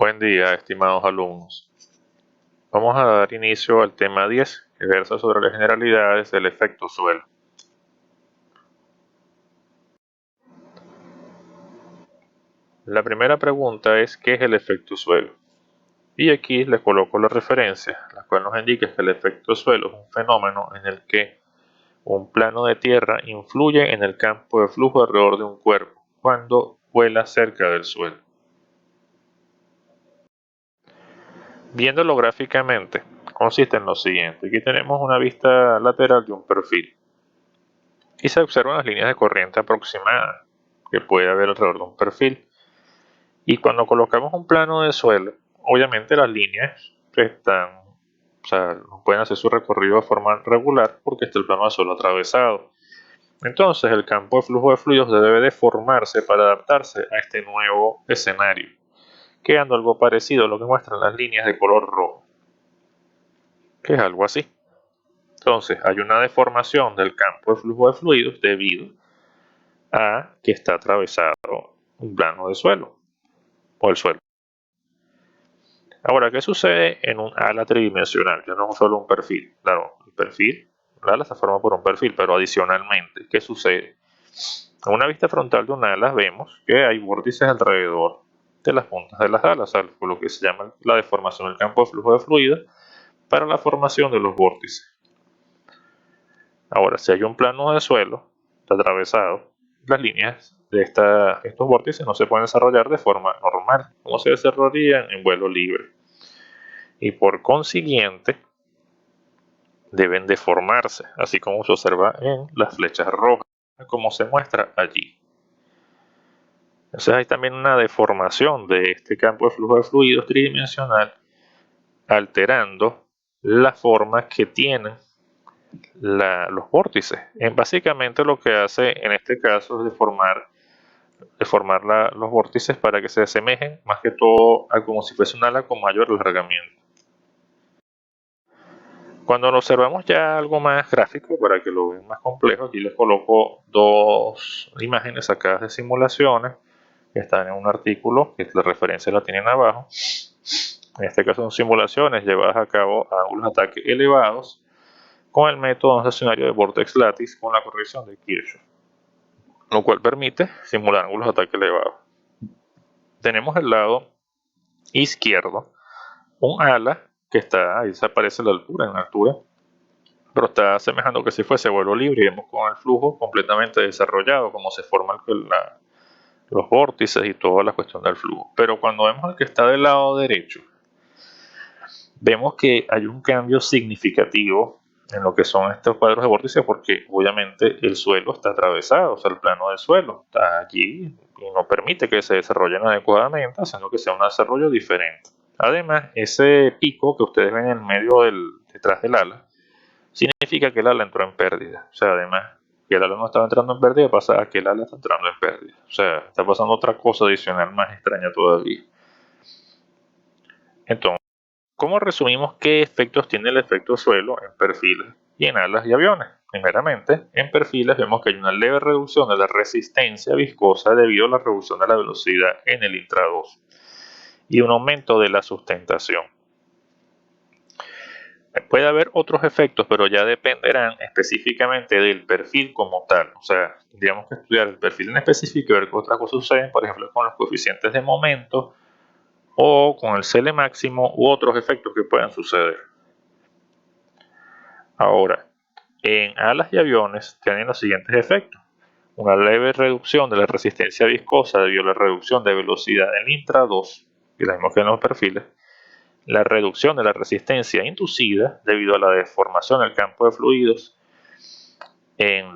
Buen día, estimados alumnos. Vamos a dar inicio al tema 10, que versa sobre las generalidades del efecto suelo. La primera pregunta es ¿qué es el efecto suelo? Y aquí les coloco la referencia, la cual nos indica que el efecto suelo es un fenómeno en el que un plano de tierra influye en el campo de flujo alrededor de un cuerpo cuando vuela cerca del suelo. Viéndolo gráficamente, consiste en lo siguiente. Aquí tenemos una vista lateral de un perfil y se observan las líneas de corriente aproximada que puede haber alrededor de un perfil. Y cuando colocamos un plano de suelo, obviamente las líneas no pueden hacer su recorrido de forma regular porque está el plano de suelo atravesado. Entonces el campo de flujo de fluidos debe deformarse para adaptarse a este nuevo escenario, quedando algo parecido a lo que muestran las líneas de color rojo, que es algo así. Entonces hay una deformación del campo de flujo de fluidos debido a que está atravesado un plano de suelo o el suelo. Ahora, ¿qué sucede en un ala tridimensional? Que no es solo un perfil. Claro, el ala se forma por un perfil, pero adicionalmente, ¿qué sucede? En una vista frontal de un ala vemos que hay vórtices alrededor de las puntas de las alas, por lo que se llama la deformación del campo de flujo de fluido para la formación de los vórtices. Ahora, si hay un plano de suelo atravesado, las líneas de estos vórtices no se pueden desarrollar de forma normal, como se desarrollarían en vuelo libre. Y por consiguiente, deben deformarse, así como se observa en las flechas rojas, como se muestra allí. Entonces hay también una deformación de este campo de flujo de fluidos tridimensional, alterando la forma que tienen los vórtices. Básicamente lo que hace en este caso es deformar los vórtices para que se asemejen más que todo a como si fuese un ala con mayor alargamiento. Cuando lo observamos ya algo más gráfico, para que lo vean más complejo, aquí les coloco dos imágenes sacadas de simulaciones que están en un artículo, que la referencia la tienen abajo. En este caso son simulaciones llevadas a cabo a ángulos de ataque elevados con el método estacionario de vortex lattice con la corrección de Kirchhoff, lo cual permite simular ángulos de ataque elevados. Tenemos el lado izquierdo, un ala que está, ahí se aparece la altura, en altura, pero está asemejando que si fuese vuelo libre y vemos con el flujo completamente desarrollado, como se forman los vórtices y toda la cuestión del flujo. Pero cuando vemos el que está del lado derecho, vemos que hay un cambio significativo en lo que son estos cuadros de vórtices porque obviamente el suelo está atravesado, o sea, el plano del suelo está allí y no permite que se desarrollen adecuadamente, haciendo que sea un desarrollo diferente. Además, ese pico que ustedes ven en medio detrás del ala, significa que el ala entró en pérdida. O sea, además que el ala no estaba entrando en pérdida, pasa a que el ala está entrando en pérdida. O sea, está pasando otra cosa adicional más extraña todavía. Entonces, ¿cómo resumimos qué efectos tiene el efecto suelo en perfiles y en alas y aviones? Primeramente, en perfiles vemos que hay una leve reducción de la resistencia viscosa debido a la reducción de la velocidad en el intra-2 y un aumento de la sustentación. Puede haber otros efectos, pero ya dependerán específicamente del perfil como tal. O sea, tendríamos que estudiar el perfil en específico y ver qué otras cosas suceden, por ejemplo, con los coeficientes de momento o con el CL máximo u otros efectos que puedan suceder. Ahora, en alas y aviones tienen los siguientes efectos. Una leve reducción de la resistencia viscosa debido a la reducción de velocidad en intra-2, que es la misma que en los perfiles. La reducción de la resistencia inducida debido a la deformación del campo de fluidos en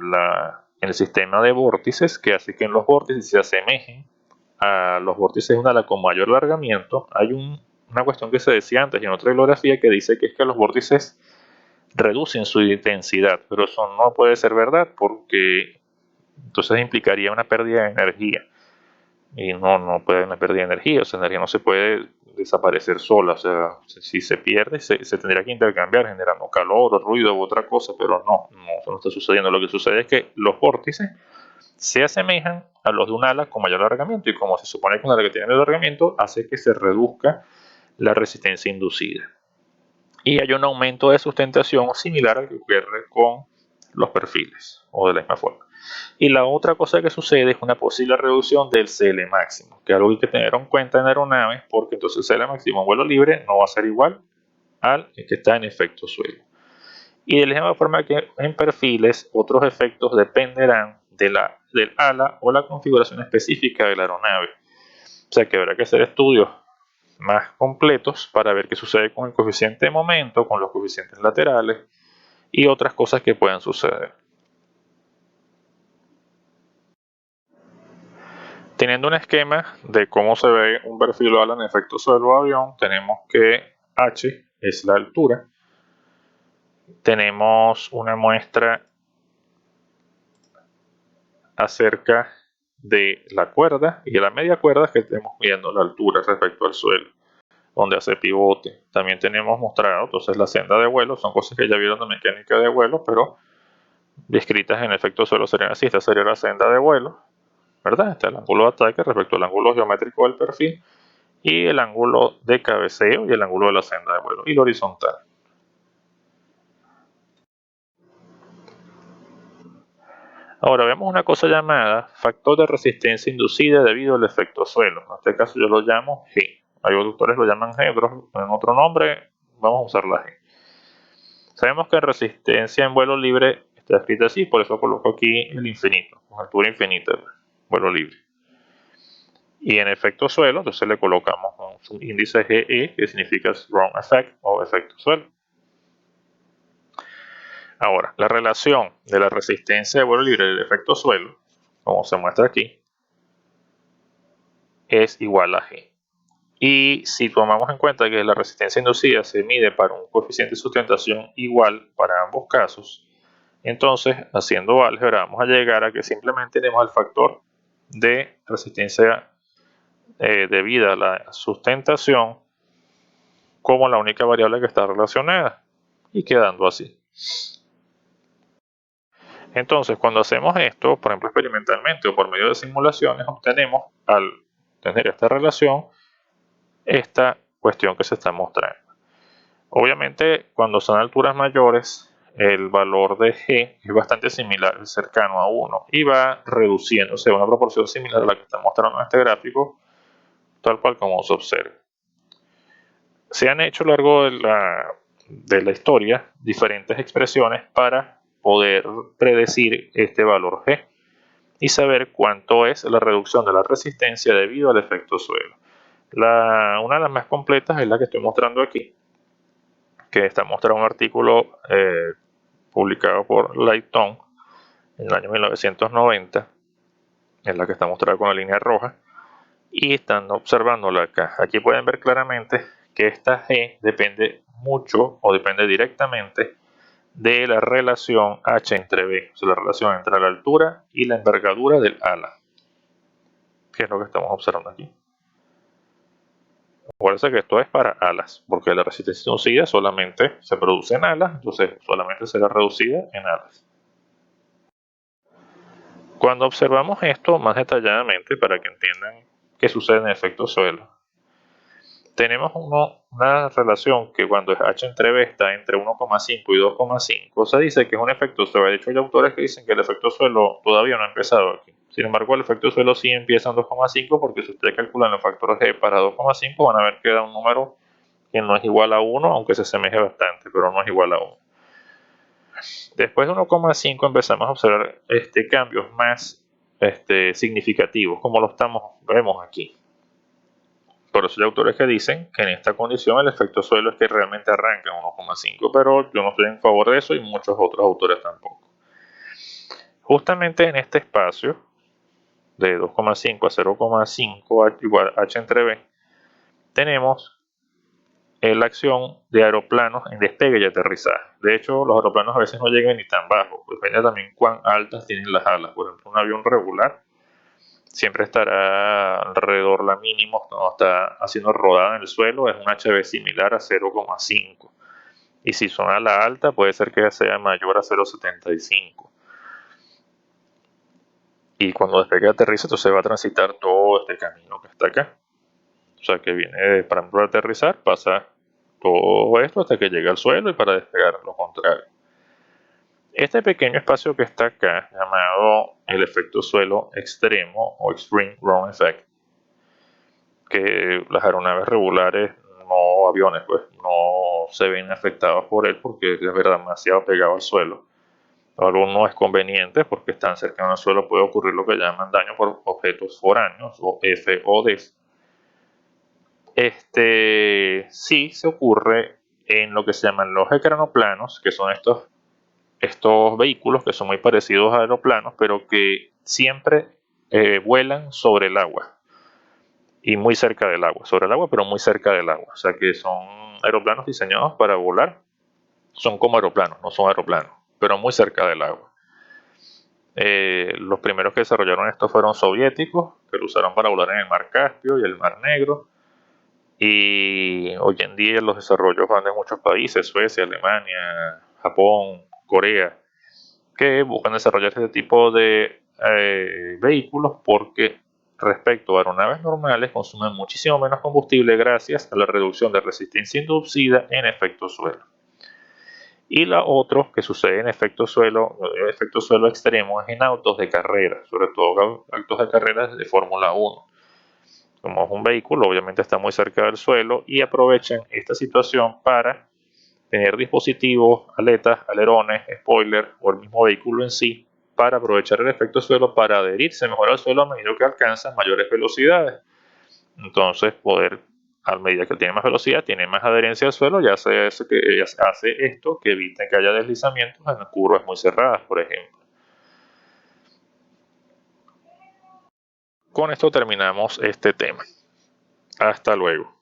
el sistema de vórtices, que hace que en los vórtices se asemejen a los vórtices de un ala con mayor alargamiento. Hay una cuestión que se decía antes en otra bibliografía que dice que es que los vórtices reducen su intensidad, pero eso no puede ser verdad porque entonces implicaría una pérdida de energía. Y no puede haber una pérdida de energía, o sea, la energía no se puede desaparecer sola, o sea, si se pierde, se tendría que intercambiar generando calor o ruido u otra cosa, pero eso no está sucediendo. Lo que sucede es que los vórtices se asemejan a los de un ala con mayor alargamiento, y como se supone que un ala que tiene mayor alargamiento hace que se reduzca la resistencia inducida. Y hay un aumento de sustentación similar al que ocurre con los perfiles, o de la misma forma. Y la otra cosa que sucede es una posible reducción del CL máximo, que es algo que hay que tener en cuenta en aeronaves, porque entonces el CL máximo en vuelo libre no va a ser igual al que está en efecto suelo. Y de la misma forma que en perfiles, otros efectos dependerán del ala o la configuración específica de la aeronave. O sea que habrá que hacer estudios más completos para ver qué sucede con el coeficiente de momento, con los coeficientes laterales y otras cosas que puedan suceder. Teniendo un esquema de cómo se ve un perfil ala en efecto suelo avión, tenemos que H es la altura. Tenemos una muestra acerca de la cuerda, y la media cuerda es que estemos viendo la altura respecto al suelo, donde hace pivote. También tenemos mostrado entonces la senda de vuelo, son cosas que ya vieron de mecánica de vuelo, pero descritas en efecto suelo serían así. Esta sería la senda de vuelo, ¿verdad? Este es el ángulo de ataque respecto al ángulo geométrico del perfil, y el ángulo de cabeceo y el ángulo de la senda de vuelo, y la horizontal. Ahora vemos una cosa llamada factor de resistencia inducida debido al efecto suelo. En este caso yo lo llamo G. Hay autores lo llaman G, otros en otro nombre, vamos a usar la G. Sabemos que resistencia en vuelo libre está escrita así, por eso coloco aquí el infinito, con altura infinita, vuelo libre. Y en efecto suelo, entonces le colocamos un índice GE, que significa ground effect o efecto suelo. Ahora, la relación de la resistencia de vuelo libre y el efecto suelo, como se muestra aquí, es igual a G. Y si tomamos en cuenta que la resistencia inducida se mide para un coeficiente de sustentación igual para ambos casos, entonces haciendo álgebra vamos a llegar a que simplemente tenemos el factor de resistencia debida a la sustentación como la única variable que está relacionada, y quedando así. Entonces, cuando hacemos esto, por ejemplo experimentalmente o por medio de simulaciones, obtenemos, al tener esta relación, esta cuestión que se está mostrando. Obviamente, cuando son alturas mayores, el valor de G es bastante similar, cercano a 1, y va reduciéndose a una proporción similar a la que está mostrando en este gráfico, tal cual como se observa. Se han hecho a lo largo de la historia diferentes expresiones para poder predecir este valor G y saber cuánto es la reducción de la resistencia debido al efecto suelo. Una de las más completas es la que estoy mostrando aquí, que está mostrando un artículo publicado por Layton en el año 1990, en la que está mostrada con la línea roja, y están observándola acá. Aquí pueden ver claramente que esta G depende mucho o depende directamente de la relación H entre B, o sea, la relación entre la altura y la envergadura del ala, que es lo que estamos observando aquí. Acuérdense que esto es para alas, porque la resistencia inducida solamente se produce en alas, entonces solamente será reducida en alas. Cuando observamos esto más detalladamente, para que entiendan qué sucede en el efecto suelo, tenemos una relación que cuando es H entre B está entre 1,5 y 2,5, se dice que es un efecto suelo. De hecho, hay autores que dicen que el efecto suelo todavía no ha empezado aquí. Sin embargo, el efecto suelo sí empieza en 2,5, porque si ustedes calculan los factores G para 2,5 van a ver que da un número que no es igual a 1, aunque se asemeje bastante, pero no es igual a 1. Después de 1,5 empezamos a observar cambios más significativos, como vemos aquí. Por eso hay autores que dicen que en esta condición el efecto suelo es que realmente arranca en 1,5, pero yo no estoy en favor de eso y muchos otros autores tampoco. Justamente en este espacio de 2,5 a 0,5 igual H entre B, tenemos la acción de aeroplanos en despegue y aterrizaje. De hecho, los aeroplanos a veces no llegan ni tan bajo, depende también cuán altas tienen las alas. Por ejemplo, un avión regular siempre estará alrededor la mínima, cuando está haciendo rodada en el suelo, es un HB similar a 0,5, y si son a la alta puede ser que sea mayor a 0,75. y cuando despegue y aterriza, entonces va a transitar todo este camino que está acá. O sea que viene, para aterrizar, pasa todo esto hasta que llega al suelo y para despegar lo contrario. Este pequeño espacio que está acá, llamado el efecto suelo extremo o Extreme Ground Effect, que las aeronaves regulares, no aviones, pues, no se ven afectados por él porque es verdad demasiado pegado al suelo. Algo no es conveniente porque están cerca del suelo, puede ocurrir lo que llaman daño por objetos foráneos o FODs. Sí se ocurre en lo que se llaman los ecranoplanos, que son estos vehículos que son muy parecidos a aeroplanos, pero que siempre vuelan sobre el agua y muy cerca del agua, sobre el agua, pero muy cerca del agua. O sea que son aeroplanos diseñados para volar, son como aeroplanos, no son aeroplanos, pero muy cerca del agua. Los primeros que desarrollaron esto fueron soviéticos, que lo usaron para volar en el mar Caspio y el mar Negro. Y hoy en día los desarrollos van de muchos países, Suecia, Alemania, Japón, Corea, que buscan desarrollar este tipo de vehículos porque respecto a aeronaves normales consumen muchísimo menos combustible gracias a la reducción de resistencia inducida en efecto suelo. Y la otra que sucede en efecto suelo extremo es en autos de carrera, sobre todo autos de carrera de Fórmula 1. Como es un vehículo, obviamente está muy cerca del suelo y aprovechan esta situación para tener dispositivos, aletas, alerones, spoiler o el mismo vehículo en sí para aprovechar el efecto suelo para adherirse mejor al suelo a medida que alcanzan mayores velocidades. Entonces, a medida que tiene más velocidad, tiene más adherencia al suelo, ya hace esto que evita que haya deslizamientos en curvas muy cerradas, por ejemplo. Con esto terminamos este tema. Hasta luego.